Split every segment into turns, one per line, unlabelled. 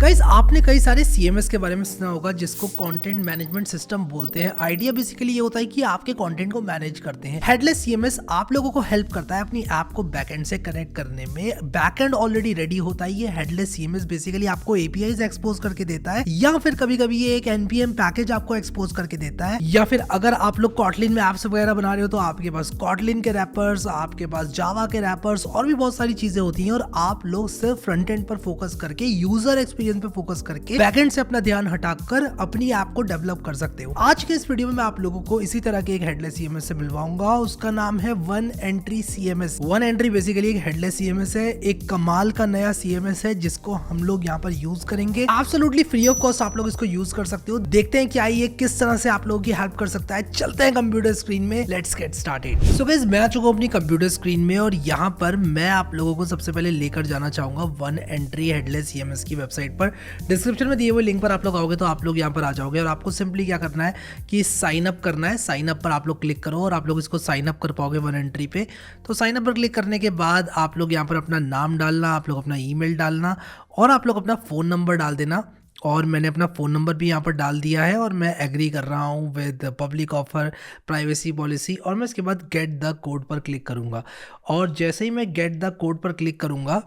Guys आपने कई सारे सीएमएस के बारे में सुना होगा जिसको कंटेंट मैनेजमेंट सिस्टम बोलते हैं। आइडिया बेसिकली ये होता है कि आपके कंटेंट को मैनेज करते हैं। हेडलेस सीएमएस आप लोगों को हेल्प करता है अपनी ऐप को बैकएंड से कनेक्ट करने में। बैकएंड ऑलरेडी रेडी होता है। ये हेडलेस सीएमएस बेसिकली आपको एपीआईज एक्सपोज करके देता है, या फिर कभी कभी ये एक एनपीएम पैकेज आपको एक्सपोज करके देता है, या फिर अगर आप लोग कॉटलिन में एप्स वगैरह बना रहे हो तो आपके पास कॉटलिन के रैपर्स, आपके पास जावा के रैपर्स और भी बहुत सारी चीजें होती हैं, और आप लोग सिर्फ फ्रंट एंड पर फोकस करके, यूजर एक्सपीरियंस पे फोकस करके बैकएंड से अपना ध्यान हटाकर अपनी ऐप को डेवलप कर सकते हो। आज के इस वीडियो में मैं आप लोगों को इसी तरह के एक हेडलेस सीएमएस से मिलवाऊंगा। उसका नाम है one entry CMS. One entry basically एक हेडलेस सीएमएस है, एक कमाल का नया सीएमएस है जिसको हम लोग यहाँ पर यूज करेंगे एब्सोल्युटली फ्री ऑफ कॉस्ट। आप लोग इसको यूज कर सकते हो। देखते हैं क्या ये किस तरह से आप लोगों की हेल्प कर सकता है। चलते हैं कंप्यूटर स्क्रीन में, let's get started. So guys मैं आ चुका हूं अपनी कंप्यूटर स्क्रीन में, और यहाँ पर मैं आप लोगों को सबसे पहले लेकर जाना चाहूंगा वन एंट्री हेडलेस सीएमएस की वेबसाइट पर। डिस्क्रिप्शन में दिए हुए लिंक पर आप लोग आओगे तो आप लोग यहाँ पर आ जाओगे, और आपको सिंपली क्या करना है कि साइन अप करना है। साइन अप पर आप लोग क्लिक करो और आप लोग इसको साइन अप कर पाओगे वन एंट्री पे। तो साइन अप पर क्लिक करने के बाद आप लोग यहाँ पर अपना नाम डालना, आप लोग अपना ईमेल डालना, और आप लोग अपना फ़ोन नंबर डाल देना। और मैंने अपना फ़ोन नंबर भी यहाँ पर डाल दिया है, और मैं एग्री कर रहा हूँ with public offer privacy policy, और मैं इसके बाद गेट द कोड पर क्लिक करूँगा। और जैसे ही मैं गेट द कोड पर क्लिक करूँगा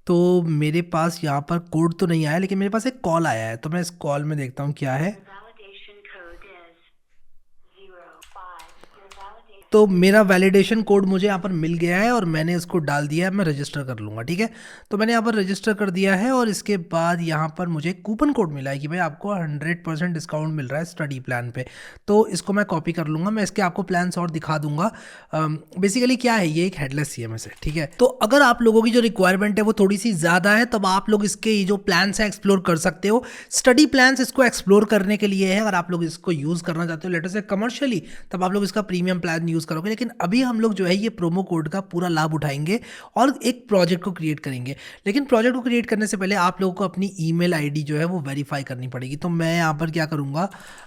तो मेरे पास यहाँ पर कोड तो नहीं आया, लेकिन मेरे पास एक कॉल आया है। तो मैं इस कॉल में देखता हूँ क्या है। तो मेरा वैलिडेशन कोड मुझे यहाँ पर मिल गया है और मैंने इसको डाल दिया है। मैं रजिस्टर कर लूँगा, ठीक है। तो मैंने यहाँ पर रजिस्टर कर दिया है, और इसके बाद यहाँ पर मुझे कूपन कोड मिला है कि भाई आपको 100% डिस्काउंट मिल रहा है स्टडी प्लान पे। तो इसको मैं कॉपी कर लूँगा। मैं इसके आपको प्लान्स और दिखा दूंगा। बेसिकली क्या है, ये एक हेडलेस सीएमएस है, ठीक है। तो अगर आप लोगों की जो रिक्वायरमेंट है वो थोड़ी सी ज़्यादा है, तब आप लोग इसके ये जो प्लान्स है एक्सप्लोर कर सकते हो। स्टडी प्लान्स इसको एक्सप्लोर करने के लिए है। अगर आप लोग इसको यूज़ करना चाहते हो लेटर से कमर्शियली, तब आप लोग इसका प्रीमियम प्लान यूज़ करोगे। लेकिन अभी हम लोग जो है ये प्रोमो कोड का पूरा लाभ उठाएंगे और एक प्रोजेक्ट को क्रिएट करेंगे। लेकिन प्रोजेक्ट को क्रिएट करने से पहले आप लोगों को अपनी ईमेल आईडी जो है वो वेरीफाई करनी पड़ेगी। तो मैं यहाँ पर क्या करूँगा,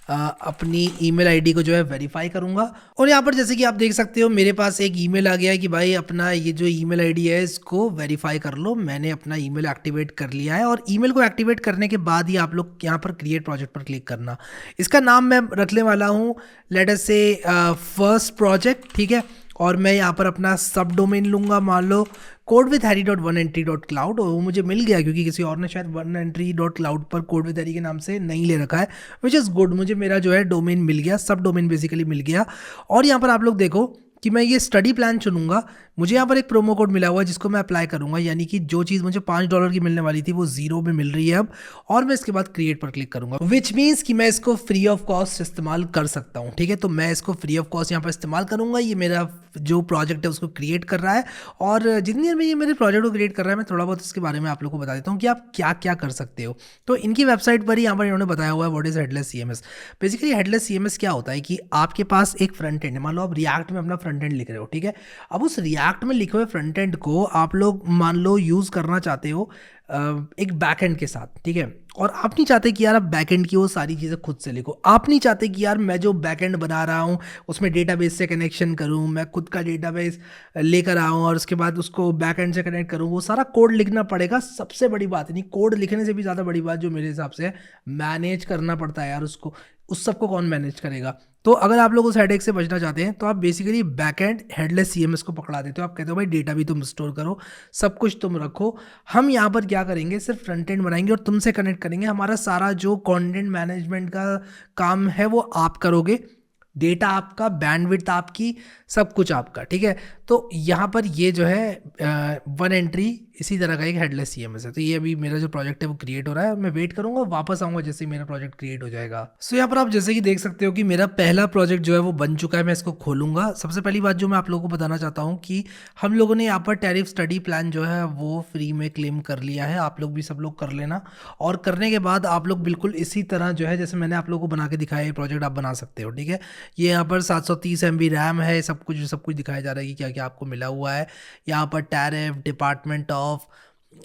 अपनी ईमेल आईडी को जो है वेरीफाई करूँगा। और यहाँ पर जैसे कि आप देख सकते हो मेरे पास एक ईमेल आ गया है कि भाई अपना ये जो ईमेल आईडी है इसको वेरीफाई कर लो। मैंने अपना ईमेल एक्टिवेट कर लिया है, और ईमेल को एक्टिवेट करने के बाद ही आप लोग यहाँ पर क्रिएट प्रोजेक्ट पर क्लिक करना। इसका नाम मैं रखने वाला हूँ लेट अस से फर्स्ट प्रोजेक्ट, ठीक है। और मैं यहाँ पर अपना सब डोमेन लूँगा, मान लो codewithharry.oneentry.cloud, और वो मुझे मिल गया क्योंकि किसी और ने शायद oneentry.cloud पर कोड विद हैरी के नाम से नहीं ले रखा है, विच इज़ गुड। मुझे मेरा जो है डोमेन मिल गया, सब डोमेन बेसिकली मिल गया। और यहाँ पर आप लोग देखो कि मैं ये स्टडी प्लान चुनूंगा। मुझे यहाँ पर एक प्रोमो कोड मिला हुआ है जिसको मैं अप्लाई करूँगा, यानी कि जो चीज़ मुझे $5 की मिलने वाली थी वो 0 में मिल रही है अब। और मैं इसके बाद क्रिएट पर क्लिक करूँगा, विच मीन्स कि मैं इसको फ्री ऑफ कॉस्ट इस्तेमाल कर सकता हूँ, ठीक है। तो मैं इसको फ्री ऑफ कॉस्ट यहाँ पर इस्तेमाल करूँगा। ये मेरा जो प्रोजेक्ट है उसको क्रिएट कर रहा है, और जितनी देर में ये मेरे प्रोजेक्ट को क्रिएट कर रहा है मैं थोड़ा बहुत इसके बारे में आप लोगों को बता देता हूँ कि आप क्या क्या कर सकते हो। तो इनकी वेबसाइट पर ही यहाँ पर इन्होंने बताया हुआ है what is headless CMS. Basically headless CMS क्या होता है कि आपके पास एक फ्रंट एंड है। मान लो आप रिएक्ट में अपना फ्रंट एंड लिख रहे हो, ठीक है। अब उस रिएक्ट में लिखे हुए फ्रंट एंड को आप लोग मान लो यूज़ करना चाहते हो एक बैक एंड के साथ, ठीक है। और आप नहीं चाहते कि यार आप बैक एंड की वो सारी चीज़ें खुद से लिखो। आप नहीं चाहते कि यार मैं जो बैक एंड बना रहा हूँ उसमें डेटाबेस से कनेक्शन करूँ, मैं खुद का डेटाबेस लेकर आऊँ और उसके बाद उसको बैक एंड से कनेक्ट करूँ। वो सारा कोड लिखना पड़ेगा। सबसे बड़ी बात नहीं, कोड लिखने से भी ज़्यादा बड़ी बात जो मेरे हिसाब से है, मैनेज करना पड़ता है यार उसको। उस सबको कौन मैनेज करेगा। तो अगर आप लोग उस हेडेक से बचना चाहते हैं तो आप बेसिकली बैकएंड हेडलेस सीएमएस को पकड़ा देते हो। आप कहते हो भाई डेटा भी तुम स्टोर करो, सब कुछ तुम रखो, हम यहाँ पर क्या करेंगे सिर्फ फ्रंट एंड बनाएंगे और तुमसे कनेक्ट करेंगे। हमारा सारा जो कंटेंट मैनेजमेंट का काम है वो आप करोगे, डेटा आपका, बैंडविड्थ आपकी, सब कुछ आपका, ठीक है। तो यहाँ पर ये जो है वन एंट्री इसी तरह का एक हेडलेस सीएमएस है। तो ये अभी मेरा जो प्रोजेक्ट है वो क्रिएट हो रहा है। मैं वेट करूँगा, वापस आऊँगा जैसे ही मेरा प्रोजेक्ट क्रिएट हो जाएगा। सो यहाँ पर आप जैसे कि देख सकते हो कि मेरा पहला प्रोजेक्ट जो है वो बन चुका है। मैं इसको खोलूँगा। सबसे पहली बात जो मैं आप लोगों को बताना चाहता हूँ कि हम लोगों ने यहाँ पर टैरिफ स्टडी प्लान जो है वो फ्री में क्लेम कर लिया है। आप लोग भी सब लोग कर लेना, और करने के बाद आप लोग बिल्कुल इसी तरह जो है जैसे मैंने आप लोगों को बना के दिखाया ये प्रोजेक्ट आप बना सकते हो, ठीक है। ये यहाँ पर 730 MB रैम है। सब कुछ दिखाया जा रहा है कि क्या क्या आपको मिला हुआ है। यहाँ पर टैरिफ, डिपार्टमेंट ऑफ,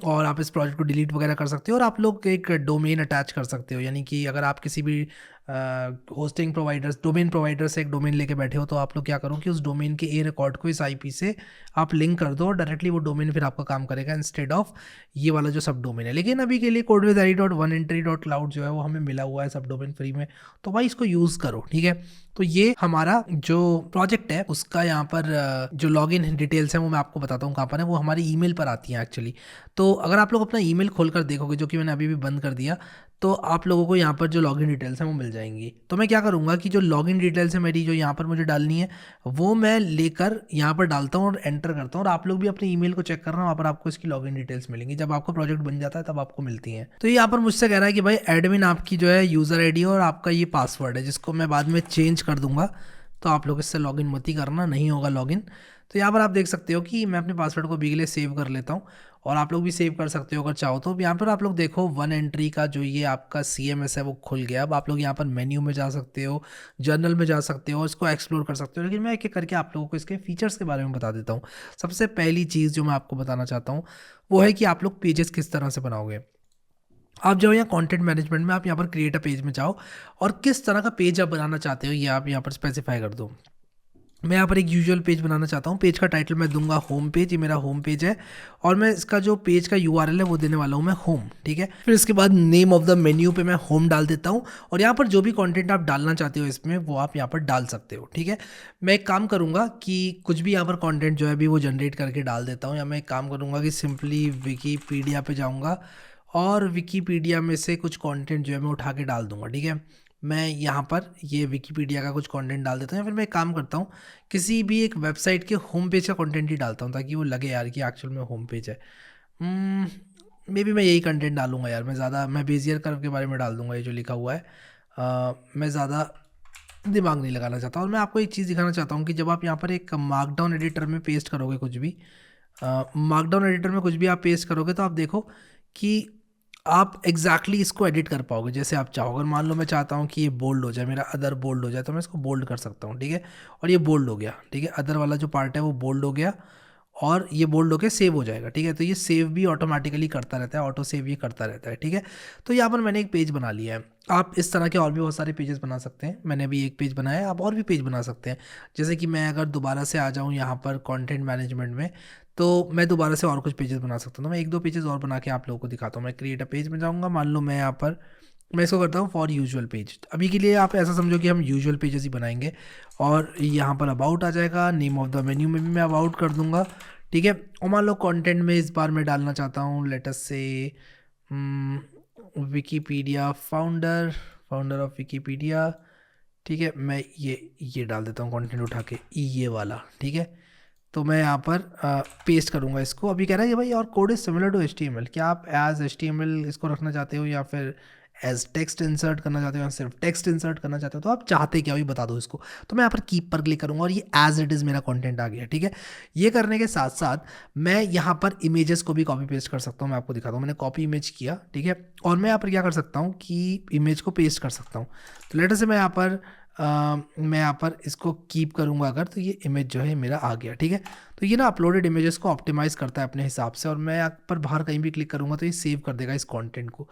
और आप इस प्रोजेक्ट को डिलीट वगैरह कर सकते हो। और आप लोग एक डोमेन अटैच कर सकते हो, यानी कि अगर आप किसी भी होस्टिंग प्रोवाइडर्स, डोमेन प्रोवाइडर से एक डोमेन लेके बैठे हो, तो आप लोग क्या करो कि उस डोमेन के ए रिकॉर्ड को इस आईपी से आप लिंक कर दो और डायरेक्टली वो डोमेन फिर आपका काम करेगा इंस्टेड ऑफ ये वाला जो सब डोमेन है। लेकिन अभी के लिए codewithari.oneentry.cloud जो है वो हमें मिला हुआ है सब डोमेन फ्री में, तो भाई इसको यूज़ करो, ठीक है। तो ये हमारा जो प्रोजेक्ट है उसका यहाँ पर जो लॉगिन डिटेल्स हैं वो मैं आपको बताता हूँ कहाँ पर है, वो हमारी ईमेल पर आती हैं एक्चुअली। तो अगर आप लोग अपना ईमेल खोलकर देखोगे, जो कि मैंने अभी भी बंद कर दिया, तो आप लोगों को यहाँ पर जो लॉगिन डिटेल्स हैं वो मिल जाएंगी। तो मैं क्या करूँगा कि जो लॉगिन डिटेल्स है मेरी जो यहाँ पर मुझे डालनी है वो मैं लेकर यहाँ पर डालता हूँ और एंटर करता हूँ, और आप लोग भी अपने ईमेल को चेक करना, वहाँ पर आपको इसकी लॉगिन डिटेल्स मिलेंगी। जब आपको प्रोजेक्ट बन जाता है तब आपको मिलती हैं। तो ये यहाँ पर मुझसे कह रहा है कि भाई एडमिन आपकी जो है यूज़र आईडी और आपका ये पासवर्ड है, जिसको मैं बाद में चेंज कर दूंगा, तो आप लोग इससे लॉगिन मत ही करना, नहीं होगा लॉगिन। तो यहाँ पर आप देख सकते हो कि मैं अपने पासवर्ड को भी के लिए सेव कर लेता हूँ, और आप लोग भी सेव कर सकते हो अगर चाहो तो। यहाँ पर आप लोग देखो वन एंट्री का जो ये आपका CMS है वो खुल गया। अब आप लोग यहाँ पर मेन्यू में जा सकते हो, जर्नल में जा सकते हो, इसको एक्सप्लोर कर सकते हो। लेकिन मैं एक एक करके आप लोगों को इसके फीचर्स के बारे में बता देता हूँ। सबसे पहली चीज़ जो मैं आपको बताना चाहता हूँ वो है कि आप लोग पेजेस किस तरह से बनाओगे। आप जाओ यहाँ कंटेंट मैनेजमेंट में, आप यहाँ पर क्रिएट अ पेज में जाओ, और किस तरह का पेज आप बनाना चाहते हो ये आप यहाँ पर स्पेसिफाई कर दो। मैं यहाँ पर एक यूजुअल पेज बनाना चाहता हूँ। पेज का टाइटल मैं दूंगा होम पेज, ये मेरा होम पेज है, और मैं इसका जो पेज का URL है वो देने वाला हूँ मैं होम, ठीक है। फिर इसके बाद नेम ऑफ द मेन्यू पे मैं होम डाल देता हूँ, और यहाँ पर जो भी कंटेंट आप डालना चाहते हो इसमें वो आप यहाँ पर डाल सकते हो, ठीक है। मैं एक काम करूँगा कि कुछ भी यहाँ पर कॉन्टेंट जो है अभी वो जनरेट करके डाल देता हूँ, या मैं एक काम करूँगा कि सिंपली विकीपीडिया पे जाऊँगा और विकीपीडिया में से कुछ कंटेंट जो है मैं उठा के डाल दूंगा, ठीक है। मैं यहाँ पर ये विकीपीडिया का कुछ कंटेंट डाल देता हूँ, या फिर मैं एक काम करता हूँ किसी भी एक वेबसाइट के होम पेज का कंटेंट ही डालता हूँ, ताकि वो लगे यार कि एक्चुअल में होम पेज है। मे बी मैं यही कंटेंट डालूंगा यार, मैं बेजियर कर्व के बारे में डाल दूंगा, ये जो लिखा हुआ है। मैं ज़्यादा दिमाग नहीं लगाना चाहता। और मैं आपको एक चीज़ दिखाना चाहता हूँ कि जब आप यहाँ पर एक मार्कडाउन एडिटर में पेस्ट करोगे कुछ भी, मार्कडाउन एडिटर में कुछ भी आप पेस्ट करोगे, तो आप देखो कि आप एग्जैक्टली इसको एडिट कर पाओगे जैसे आप चाहो। अगर मान लो मैं चाहता हूँ कि ये बोल्ड हो जाए, मेरा अदर बोल्ड हो जाए, तो मैं इसको बोल्ड कर सकता हूँ, ठीक है। और ये बोल्ड हो गया, ठीक है, अदर वाला जो पार्ट है वो बोल्ड हो गया, और ये बोल्ड होकर सेव हो जाएगा, ठीक है। तो ये सेव भी ऑटोमेटिकली करता रहता है, ऑटो सेव ये करता रहता है, ठीक है। तो यहाँ पर मैंने एक पेज बना लिया है। आप इस तरह के और भी बहुत सारे पेजेस बना सकते हैं। मैंने अभी एक पेज बनाया है, आप और भी पेज बना सकते हैं। जैसे कि मैं अगर दोबारा से आ जाऊँ यहाँ पर कंटेंट मैनेजमेंट में, तो मैं दोबारा से और कुछ पेजेस बना सकता हूँ। मैं एक दो पेजेस और बना के आप लोगों को दिखाता हूँ। मैं क्रिएट अ पेज में जाऊँगा, मान लो मैं यहाँ पर मैं इसको करता हूँ फॉर यूजुअल पेज। अभी के लिए आप ऐसा समझो कि हम यूजुअल पेजेस ही बनाएंगे, और यहाँ पर अबाउट आ जाएगा, नेम ऑफ द मेन्यू में भी मैं अबाउट कर दूंगा, ठीक है। और मान लो कंटेंट में इस बार मैं डालना चाहता हूँ लेट अस से विकीपीडिया फाउंडर ऑफ विकीपीडिया, ठीक है। मैं ये डाल देता हूँ कंटेंट उठा के, ये वाला, ठीक है। तो मैं यहाँ पर पेस्ट करूँगा इसको। अभी कह रहा है कि भाई और code is similar to HTML, क्या आप एज HTML इसको रखना चाहते हो, या फिर एज टेक्स्ट इंसर्ट करना चाहते हो, या सिर्फ टेक्स्ट इंसर्ट करना चाहते हो, तो आप चाहते क्या, भी बता दो इसको। तो मैं यहाँ पर कीप पर क्लिक करूँगा, और ये एज इट इज़ मेरा कंटेंट आ गया, ठीक है। ये करने के साथ साथ मैं यहाँ पर इमेजेस को भी कॉपी पेस्ट कर सकता हूँ। मैं आपको दिखाता हूँ, मैंने कॉपी इमेज किया, ठीक है। और मैं यहाँ पर क्या कर सकता हूँ कि इमेज को पेस्ट कर सकता हूँ। तो लेटर से मैं यहाँ पर इसको कीप करूँगा अगर, तो ये इमेज जो है मेरा आ गया, ठीक है। तो ये ना अपलोडेड इमेजेस को ऑप्टिमाइज़ करता है अपने हिसाब से, और मैं यहाँ पर बाहर कहीं भी क्लिक करूँगा तो ये सेव कर देगा इस कंटेंट को।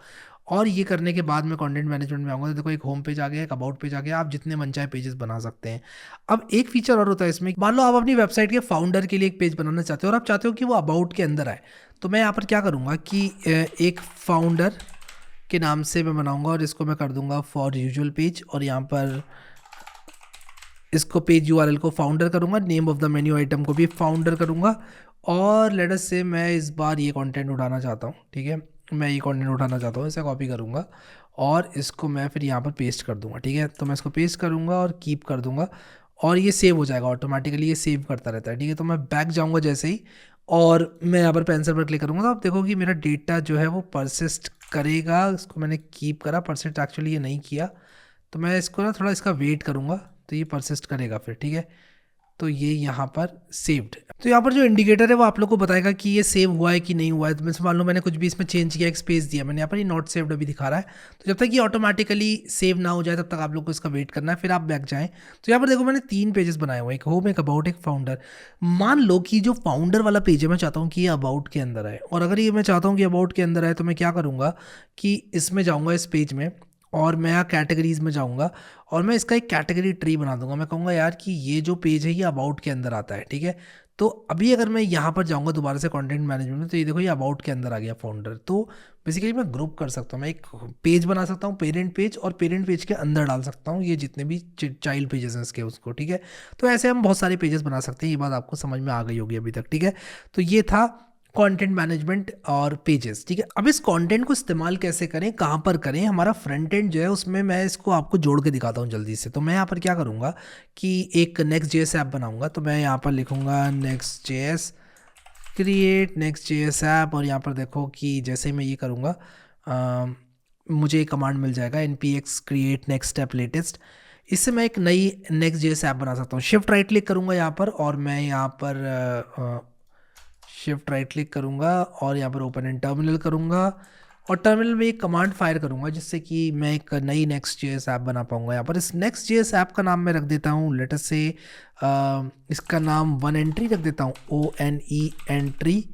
और ये करने के बाद मैं कंटेंट मैनेजमेंट में आऊँगा, तो देखो एक होम पेज आ गया, एक अबाउट पेज आ गया। आप जितने मन चाहे पेजेस बना सकते हैं। अब एक फीचर और होता है इसमें, मान लो आप अपनी वेबसाइट के फाउंडर के लिए एक पेज बनाना चाहते हो, और आप चाहते हो कि वो अबाउट के अंदर आए। तो मैं यहाँ पर क्या करूँगा कि एक फाउंडर के नाम से मैं बनाऊँगा, और इसको मैं कर दूँगा फॉर यूजुअल पेज, और यहाँ पर इसको पेज URL को फाउंडर करूँगा, name of the menu item को भी फाउंडर करूँगा, और लेट अस से मैं इस बार ये कंटेंट उठाना चाहता हूँ, ठीक है। मैं ये कंटेंट उठाना चाहता हूँ, इसे कॉपी करूँगा और इसको मैं फिर यहाँ पर पेस्ट कर दूँगा, ठीक है। तो मैं इसको पेस्ट करूँगा और कीप कर दूँगा, और ये सेव हो जाएगा ऑटोमेटिकली, ये सेव करता रहता है, ठीक है। तो मैं बैक जाऊँगा जैसे ही, और मैं यहाँ पर पेंसिल पर क्लिक करूँगा, तो आप देखो कि मेरा डेटा जो है वो परसिस्ट करेगा। इसको मैंने कीप करा, परसिस्ट एक्चुअली ये नहीं किया, तो मैं इसको ना थोड़ा इसका वेट करूँगा, तो ये परसिस्ट करेगा फिर, ठीक है। तो ये यहाँ पर सेव्ड। तो यहाँ पर जो इंडिकेटर है वो आप लोग को बताएगा कि ये सेव हुआ है कि नहीं हुआ है। तो मैं मान लो मैंने कुछ भी इसमें चेंज किया, एक स्पेस दिया मैंने, यहाँ पर ये नॉट सेव्ड अभी दिखा रहा है। तो जब तक ये ऑटोमेटिकली सेव ना हो जाए तब तक आप लोग को इसका वेट करना है, फिर आप बैक जाएं। तो यहाँ पर देखो मैंने 3 पेजेस बनाए हुए हैं, एक होम, एक अबाउट, एक फाउंडर। मान लो कि जो फाउंडर वाला पेज है मैं चाहता हूँ कि ये अबाउट के अंदर है, और अगर ये मैं चाहता हूँ कि अबाउट के अंदर है, तो मैं क्या करूँगा कि इसमें जाऊँगा इस पेज में, और मैं यहाँ कैटेगरीज में जाऊँगा और मैं इसका एक कैटेगरी ट्री बना दूंगा। मैं कहूँगा यार कि ये जो पेज है ये अबाउट के अंदर आता है, ठीक है। तो अभी अगर मैं यहाँ पर जाऊँगा दोबारा से कंटेंट मैनेजमेंट में, तो ये देखो ये अबाउट के अंदर आ गया फाउंडर। तो बेसिकली मैं ग्रुप कर सकता हूँ, मैं एक पेज बना सकता हूँ पेरेंट पेज, और पेरेंट पेज के अंदर डाल सकता हूँ ये जितने भी चाइल्ड पेजेस हैं इसके उसको, ठीक है। तो ऐसे हम बहुत सारे पेजेस बना सकते हैं, ये बात आपको समझ में आ गई होगी अभी तक, ठीक है। तो ये था कंटेंट मैनेजमेंट और पेजेस, ठीक है। अब इस कंटेंट को इस्तेमाल कैसे करें, कहाँ पर करें, हमारा फ्रंट एंड जो है उसमें मैं इसको आपको जोड़ के दिखाता हूँ जल्दी से। तो मैं यहाँ पर क्या करूँगा कि एक नेक्स्ट जेएस ऐप बनाऊँगा। तो मैं यहाँ पर लिखूँगा next JS, create next JS app, और यहाँ पर देखो कि जैसे ही मैं ये करूँगा मुझे एक कमांड मिल जाएगा npx create next step latest। इससे मैं एक नई नेक्स्ट जेएस ऐप बना सकता हूँ। शिफ्ट राइट क्लिक करूँगा यहाँ पर, और मैं यहाँ पर शिफ्ट राइट क्लिक करूँगा और यहाँ पर ओपन इन टर्मिनल करूँगा, और टर्मिनल में एक कमांड फायर करूँगा जिससे कि मैं एक नई नेक्स्ट जेएस ऐप बना पाऊँगा। यहाँ पर इस नेक्स्ट जेएस ऐप का नाम मैं रख देता हूँ, लेट अस से इसका नाम वन एंट्री रख देता हूँ, ONE एंट्री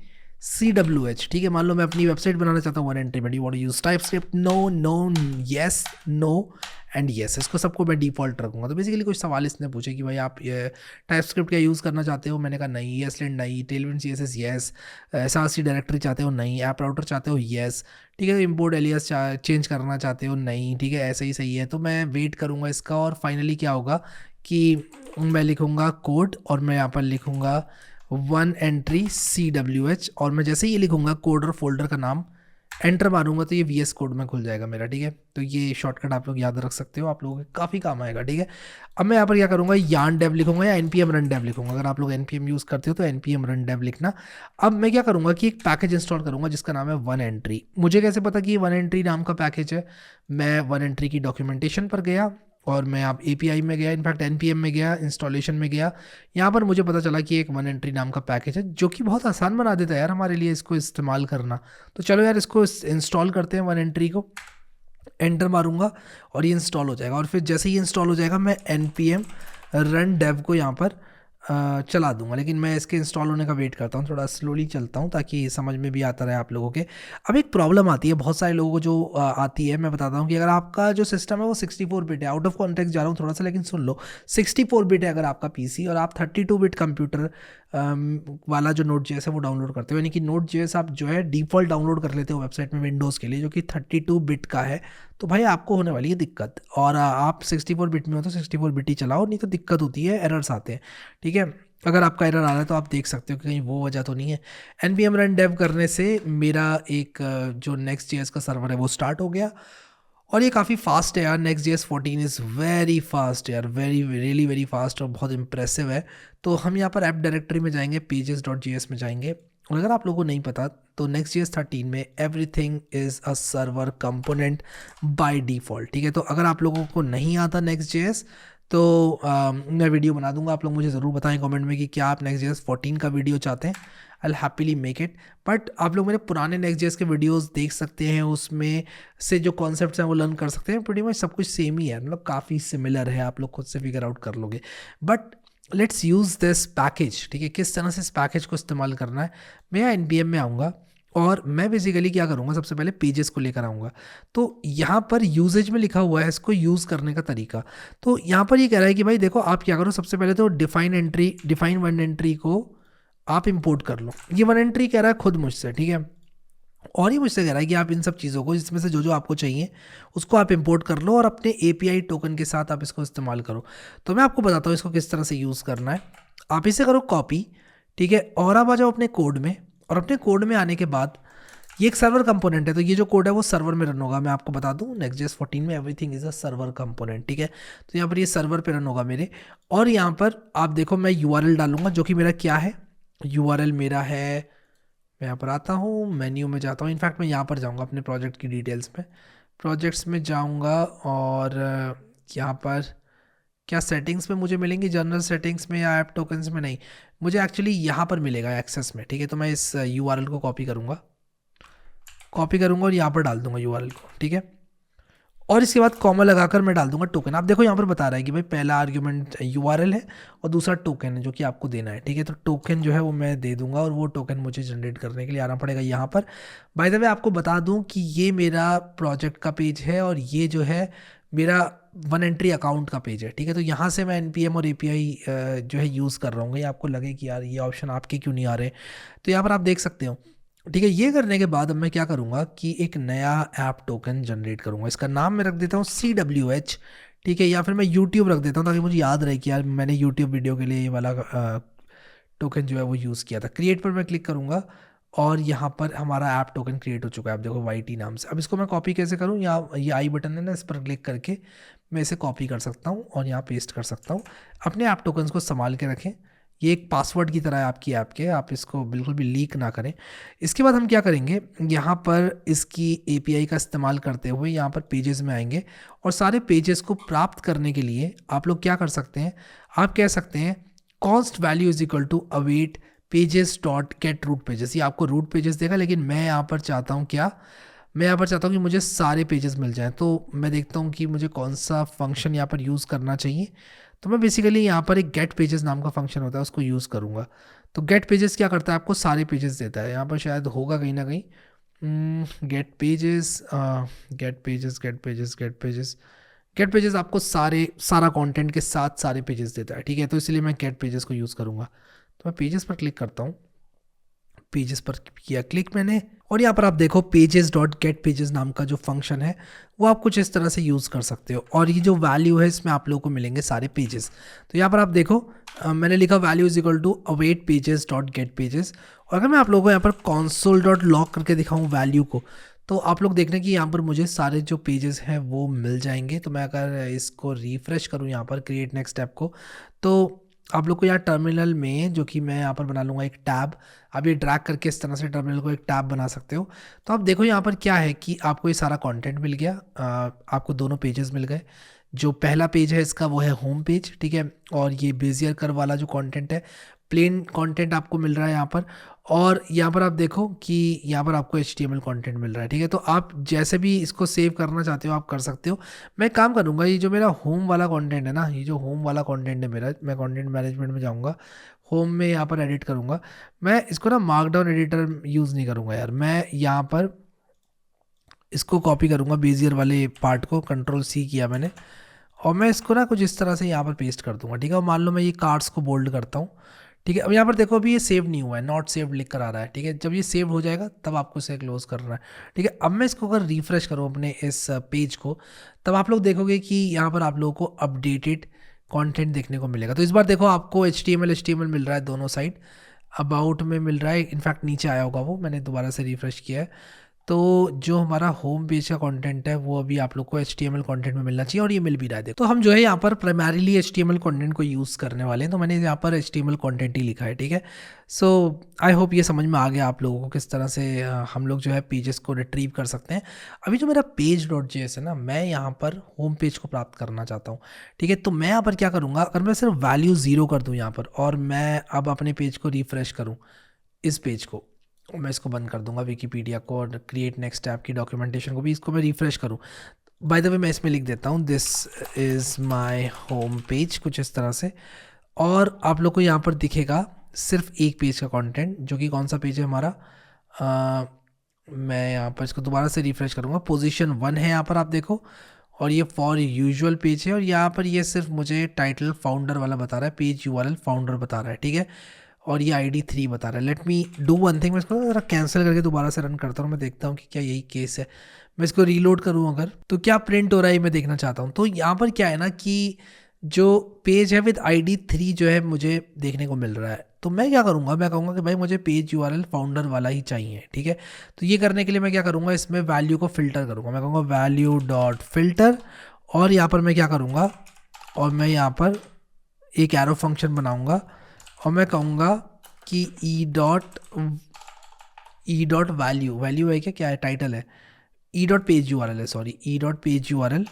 CWH, ठीक है। मान लो मैं अपनी वेबसाइट बनाना चाहता हूँ वन एंट्री में, you want to use TypeScript, no no yes no and yes, इसको सबको मैं डिफॉल्ट रखूँगा। तो बेसिकली कुछ सवाल इसने पूछे कि भाई आप टाइप स्क्रिप्ट क्या यूज़ करना चाहते हो, मैंने कहा नहीं, येसलैंड नहीं, Tailwind CSS yes, SRC directory चाहते हो नहीं, ऐप राउटर चाहते हो येस, ठीक है। इम्पोर्ट एलियास चेंज करना चाहते हो नहीं, ठीक है, ऐसे ही सही है। तो मैं वेट करूँगा इसका, और फाइनली क्या होगा कि मैं लिखूँगा कोड, और मैं यहाँ पर लिखूँगा वन एंट्री CWH, और मैं जैसे ही ये लिखूँगा कोड और फोल्डर का नाम एंटर मारूंगा तो ये VS कोड में खुल जाएगा मेरा, ठीक है। तो ये शॉर्टकट आप लोग याद रख सकते हो, आप लोगों के काफ़ी काम आएगा, ठीक है। अब मैं यहाँ पर क्या करूँगा, yarn dev लिखूंगा या npm run dev लिखूंगा। अगर आप लोग npm यूज़ करते हो तो npm run dev लिखना। अब मैं क्या करूँगा कि एक पैकेज इंस्टॉल करूँगा जिसका नाम है वन एंट्री। मुझे कैसे पता कि ये वन एंट्री नाम का पैकेज है, मैं वन एंट्री की डॉक्यूमेंटेशन पर गया, और मैं आप API में गया, इनफैक्ट NPM में गया, इंस्टॉलेशन में गया। यहाँ पर मुझे पता चला कि एक वन एंट्री नाम का पैकेज है जो कि बहुत आसान बना देता है यार हमारे लिए इसको इस्तेमाल करना। तो चलो यार इसको इंस्टॉल करते हैं वन एंट्री को, एंटर मारूंगा और ये इंस्टॉल हो जाएगा। और फिर जैसे ही इंस्टॉल हो जाएगा मैं npm run dev को यहाँ पर चला दूंगा। लेकिन मैं इसके इंस्टॉल होने का वेट करता हूँ, थोड़ा स्लोली चलता हूँ ताकि समझ में भी आता रहे आप लोगों के। अब एक प्रॉब्लम आती है बहुत सारे लोगों को जो आती है, मैं बताता हूँ कि अगर आपका जो सिस्टम है वो 64 बिट है, आउट ऑफ कॉन्टेक्स्ट जा रहा हूँ थोड़ा सा लेकिन सुन लो, 64 बिट है अगर आपका PC, और आप 32 बिट कंप्यूटर वाला जो Node.js है वो डाउनलोड करते हो, यानी कि Node.js आप जो है डिफ़ॉल्ट डाउनलोड कर लेते हो वेबसाइट में विंडोज़ के लिए जो कि 32 बिट का है, तो भाई आपको होने वाली है दिक्कत। और आप 64 बिट में हो तो 64 बिट ही चलाओ, नहीं तो दिक्कत होती है, एरर्स आते हैं, ठीक है। अगर आपका एरर आ रहा है तो आप देख सकते हो कि कहीं वो वजह तो नहीं है। npm run dev करने से मेरा एक जो Next.js का सर्वर है वो स्टार्ट हो गया, और ये काफ़ी फास्ट है यार। Next.js 14 इज़ वेरी फास्ट यार, वेरी रियली वेरी फास्ट, और बहुत इंप्रेसिव है। तो हम यहाँ पर ऐप डायरेक्टरी में जाएंगे, pages.js में जाएंगे, और अगर आप लोगों को नहीं पता तो Next.js 13 में everything is a server component by default, ठीक है। तो अगर आप लोगों को नहीं आता Next.js तो मैं वीडियो बना दूंगा, आप लोग मुझे ज़रूर बताएं कमेंट में कि क्या आप Next.js 14 का वीडियो चाहते हैं, आई हैप्पीली मेक इट। बट आप लोग मेरे पुराने Next.js के वीडियोस देख सकते हैं, उसमें से जो कॉन्सेप्ट्स हैं वो लर्न कर सकते हैं। प्रीटी मच सब कुछ सेम ही है, मतलब काफ़ी सिमिलर है, आप लोग खुद से फिगर आउट कर लोगे। But let's use this package, ठीक है। किस तरह से इस पैकेज को इस्तेमाल करना है, मैं यहाँ NPM में आऊँगा और मैं बेसिकली क्या करूँगा, सबसे पहले पेजेस को लेकर आऊँगा। तो यहाँ पर यूजेज में लिखा हुआ है इसको यूज़ करने का तरीका। तो यहाँ पर ये कह रहा है कि भाई देखो आप क्या करो, सबसे पहले तो डिफाइन वन एंट्री को आप इंपोर्ट कर लो। ये वन एंट्री कह रहा है खुद मुझसे, ठीक है। और ये मुझसे कह रहा है कि आप इन सब चीज़ों को, जिसमें से जो जो आपको चाहिए उसको आप इंपोर्ट कर लो और अपने API टोकन के साथ आप इसको इस्तेमाल करो। तो मैं आपको बताता हूँ इसको किस तरह से यूज़ करना है। आप इसे करो कॉपी, ठीक है, और आप आ जाओ अपने कोड में, और अपने कोड में आने के बाद ये एक सर्वर कंपोनेंट है, तो ये जो कोड है वो सर्वर में रन होगा। मैं आपको बता दूं Next.js 14 में everything is a server component, ठीक है। तो यहाँ पर ये सर्वर पे रन होगा मेरे, और यहाँ पर आप देखो मैं URL डालूंगा जो कि मेरा क्या है, URL मेरा है, मैं यहाँ पर आता हूँ, मेन्यू में जाता हूँ, इनफैक्ट मैं यहाँ पर जाऊँगा अपने प्रोजेक्ट की डिटेल्स में, प्रोजेक्ट्स में जाऊँगा, और यहाँ पर क्या सेटिंग्स में मुझे मिलेंगी, जनरल सेटिंग्स में या ऐप टोकन्स में, नहीं, मुझे एक्चुअली यहाँ पर मिलेगा एक्सेस में, ठीक है। तो मैं इस URL को कॉपी करूँगा और यहाँ पर डाल दूँगा URL को, ठीक है। और इसके बाद कॉमा लगाकर मैं डाल दूंगा टोकन। आप देखो यहाँ पर बता रहा है कि भाई पहला आर्ग्यूमेंट यूआरएल है और दूसरा टोकन है जो कि आपको देना है, ठीक है। तो टोकन जो है वो मैं दे दूंगा और वो टोकन मुझे जनरेट करने के लिए आना पड़ेगा यहाँ पर। बाय द वे आपको बता दूं कि ये मेरा प्रोजेक्ट का पेज है और ये जो है मेरा वन एंट्री अकाउंट का पेज है, ठीक है। तो यहाँ से मैं एनपीएम और एपीआई जो है यूज़ कर रहा हूँ। ये आपको लगे कि यार ये ऑप्शन आपके क्यों नहीं आ रहे, तो यहाँ पर आप देख सकते हो, ठीक है। ये करने के बाद अब मैं क्या करूँगा कि एक नया ऐप टोकन जनरेट करूँगा। इसका नाम मैं रख देता हूँ CWH, ठीक है, या फिर मैं यूट्यूब रख देता हूँ ताकि मुझे याद रहे कि यार मैंने यूट्यूब वीडियो के लिए ये वाला टोकन जो है वो यूज़ किया था। क्रिएट पर मैं क्लिक करूँगा और यहाँ पर हमारा ऐप टोकन क्रिएट हो चुका है, आप देखो YT नाम से। अब इसको मैं कॉपी कैसे करूँ, यहाँ ये आई बटन है ना, इस पर क्लिक करके मैं इसे कॉपी कर सकता हूँ और यहाँ पेस्ट कर सकता हूँ। अपने ऐप टोकन्स को संभाल के रखें, ये एक पासवर्ड की तरह है आपकी ऐप के, आप इसको बिल्कुल भी लीक ना करें। इसके बाद हम क्या करेंगे, यहाँ पर इसकी API का इस्तेमाल करते हुए यहाँ पर पेजेस में आएंगे और सारे पेजेस को प्राप्त करने के लिए आप लोग क्या कर सकते हैं, आप कह सकते हैं const value is equal to await pages dot get route pages. ये आपको रूट पेजेस देगा, लेकिन मैं यहाँ पर चाहता हूँ क्या, मैं यहाँ पर चाहता हूँ कि मुझे सारे पेजेस मिल जाएं। तो मैं देखता हूँ कि मुझे कौन सा फंक्शन यहाँ पर यूज़ करना चाहिए। तो मैं बेसिकली यहाँ पर एक गेट पेजेस नाम का फंक्शन होता है, उसको यूज़ करूँगा। तो गेट पेजेस क्या करता है, आपको सारे पेजेस देता है। यहाँ पर शायद होगा कहीं ना कहीं get pages, get pages get pages get pages get pages आपको सारा कंटेंट के साथ सारे पेजेस देता है, ठीक है। तो इसलिए मैं गेट पेजेस को यूज़ करूँगा। तो मैं पेजेस पर क्लिक करता हूँ, पेजेस पर किया क्लिक मैंने, और यहाँ पर आप देखो पेजेस डॉट गेट पेजेस नाम का जो फंक्शन है वो आप कुछ इस तरह से यूज़ कर सकते हो। और ये जो वैल्यू है इसमें आप लोगों को मिलेंगे सारे पेजेस। तो यहाँ पर आप देखो मैंने लिखा value is equal to await pages dot get pages. और अगर मैं आप लोगों को यहाँ पर console डॉट लॉग करके दिखाऊँ वैल्यू को, तो आप लोग देख रहे हैं कि यहाँ पर मुझे सारे जो पेजेस हैं वो मिल जाएंगे। तो मैं अगर इसको रिफ़्रेश करूँ यहाँ पर क्रिएट नेक्स्ट ऐप को, तो आप लोग को यहाँ टर्मिनल में, जो कि मैं यहाँ पर बना लूँगा एक टैब, आप ये ड्रैग करके इस तरह से टर्मिनल को एक टैब बना सकते हो। तो आप देखो यहाँ पर क्या है कि आपको ये सारा कंटेंट मिल गया, आपको दोनों पेजेस मिल गए। जो पहला पेज है इसका वो है होम पेज, ठीक है, और ये बेजियर कर वाला जो कंटेंट है, प्लेन कंटेंट आपको मिल रहा है यहाँ पर। और यहाँ पर आप देखो कि यहाँ पर आपको HTML कंटेंट मिल रहा है, ठीक है। तो आप जैसे भी इसको सेव करना चाहते हो आप कर सकते हो। मैं काम करूँगा, ये जो मेरा होम वाला कंटेंट है ना, ये जो होम वाला कंटेंट है मेरा, मैं कंटेंट मैनेजमेंट में जाऊँगा, होम में यहाँ पर एडिट करूँगा। मैं इसको ना मार्कडाउन एडिटर यूज़ नहीं करूँगा यार, मैं यहाँ पर इसको कॉपी करूँगा बेजियर वाले पार्ट को, Ctrl+C किया मैंने, और मैं इसको ना कुछ इस तरह से यहाँ पर पेस्ट कर दूँगा, ठीक है। और मान लो मैं ये कार्ड्स को बोल्ड करता हूँ, ठीक है। अब यहाँ पर देखो अभी ये सेव नहीं हुआ है, नॉट सेव्ड लिख कर आ रहा है, ठीक है। जब ये सेव हो जाएगा तब आपको इसे क्लोज करना है, ठीक है। अब मैं इसको अगर रिफ्रेश करूँ अपने इस पेज को, तब आप लोग देखोगे कि यहाँ पर आप लोगों को अपडेटेड कंटेंट देखने को मिलेगा। तो इस बार देखो आपको HTML मिल रहा है दोनों साइड, अबाउट में मिल रहा है, इनफैक्ट नीचे आया होगा वो, मैंने दोबारा से रिफ्रेश किया है। तो जो हमारा होम पेज का कंटेंट है वो अभी आप लोग को HTML कंटेंट में मिलना चाहिए, और ये मिल भी रहा है। तो हम जो है यहाँ पर प्राइमरीली HTML कंटेंट को यूज़ करने वाले हैं, तो मैंने यहाँ पर HTML कंटेंट ही लिखा है, ठीक है। सो आई होप ये समझ में आ गया आप लोगों को किस तरह से हम लोग जो है पेजेस को रिट्रीव कर सकते हैं। अभी जो मेरा पेज डॉट JS है ना, मैं यहाँ पर होम पेज को प्राप्त करना चाहता हूँ, ठीक है। तो मैं यहाँ पर क्या करूँगा, अगर मैं सिर्फ वैल्यू 0 कर दूँ यहाँ पर, और मैं अब अपने पेज को रिफ्रेश करूँ, इस पेज को मैं इसको बंद कर दूंगा, विकीपीडिया को, और क्रिएट नेक्स्ट ऐप की डॉक्यूमेंटेशन को भी, इसको मैं रिफ्रेश करूं। बाय द वे मैं इसमें लिख देता हूं this is my home page, कुछ इस तरह से। और आप लोग को यहाँ पर दिखेगा सिर्फ एक पेज का कंटेंट, जो कि कौन सा पेज है हमारा, मैं यहाँ पर इसको दोबारा से रिफ्रेश करूँगा, पोजीशन 1 है यहाँ पर आप देखो, और ये फॉर यूजुअल पेज है। और यहाँ पर ये सिर्फ मुझे टाइटल फाउंडर वाला बता रहा है, पेज URL फाउंडर बता रहा है, ठीक है। और ये ID 3 बता रहा है। Let me do one thing, मैं इसको ज़रा कैंसिल करके दोबारा से रन करता हूँ, मैं देखता हूँ कि क्या यही केस है। मैं इसको रीलोड करूँ अगर, तो क्या प्रिंट हो रहा है मैं देखना चाहता हूँ। तो यहाँ पर क्या है ना कि जो पेज है विद ID 3 जो है मुझे देखने को मिल रहा है। तो मैं क्या करूँगा, मैं कहूँगा कि भाई मुझे पेज URL फाउंडर वाला ही चाहिए, ठीक है। तो ये करने के लिए मैं क्या करूँगा, इसमें वैल्यू को फ़िल्टर करूँगा, मैं कहूँगा वैल्यू डॉट फिल्टर, और यहाँ पर मैं क्या करूँगा, और मैं यहाँ पर एक एरो फंक्शन बनाऊँगा, और मैं कहूँगा कि ई डॉट वैल्यू है क्या है, टाइटल है, ई डॉट पेज URL है, sorry, e dot page URL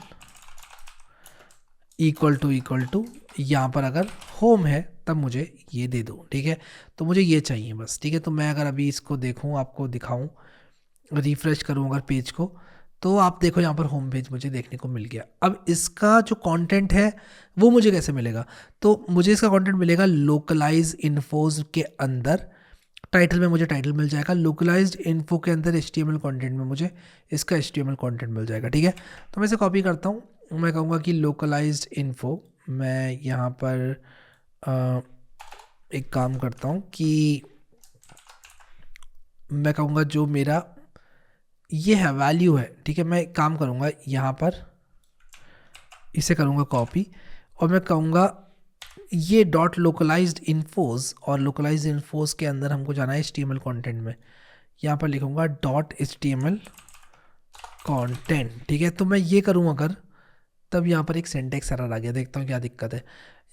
equal to यहाँ पर अगर होम है तब मुझे ये दे दो, ठीक है। तो मुझे ये चाहिए बस, ठीक है। तो मैं अगर अभी इसको देखूँ, आपको दिखाऊँ, रिफ्रेश करूँ अगर पेज को, तो आप देखो यहाँ पर होम पेज मुझे देखने को मिल गया। अब इसका जो कंटेंट है वो मुझे कैसे मिलेगा, तो मुझे इसका कंटेंट मिलेगा लोकलाइज इन्फोज के अंदर। टाइटल में मुझे टाइटल मिल जाएगा, लोकलाइज्ड इन्फो के अंदर HTML कंटेंट में मुझे इसका HTML कंटेंट मिल जाएगा। ठीक है, तो मैं इसे कॉपी करता हूँ, मैं कहूँगा कि लोकलाइज्ड इन्फो, मैं यहाँ पर एक काम करता हूँ कि मैं कहूँगा जो मेरा ये है वैल्यू है, ठीक है, मैं एक काम करूँगा यहाँ पर इसे करूँगा कॉपी, और मैं कहूँगा ये डॉट लोकलाइज्ड इन्फोज, और लोकलाइज्ड इन्फोज के अंदर हमको जाना है HTML कंटेंट में। यहाँ पर लिखूँगा डॉट HTML कंटेंट। ठीक है, तो मैं ये करूँ अगर, तब यहाँ पर एक सिंटैक्स एरर आ गया, देखता हूँ क्या दिक्कत है।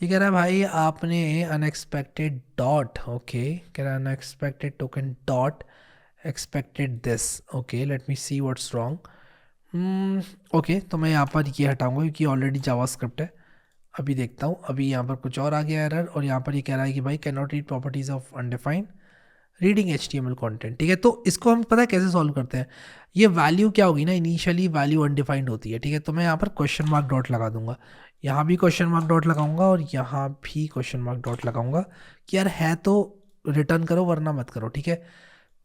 ये कह रहा है भाई आपने अनएक्सपेक्टेड डॉट, ओके, कह रहा है unexpected token dot expected this, okay, let me see what's wrong. Okay, तो मैं यहाँ पर ये हटाऊंगा क्योंकि ऑलरेडी जावास्क्रिप्ट है। अभी देखता हूँ, अभी यहाँ पर कुछ और आ गया एरर, और यहाँ पर ये कह रहा है कि भाई can not read properties of undefined reading HTML content. ठीक है, तो इसको हम पता है कैसे सॉल्व करते हैं। ये वैल्यू क्या होगी ना, इनिशियली वैल्यू अनडिफाइंड होती है। ठीक है, तो मैं यहाँ पर क्वेश्चन मार्क डॉट लगा दूंगा, यहाँ भी क्वेश्चन मार्क डॉट लगाऊंगा, और यहाँ भी क्वेश्चन मार्क डॉट लगाऊंगा कि यार है तो रिटर्न करो वरना मत करो। ठीक है,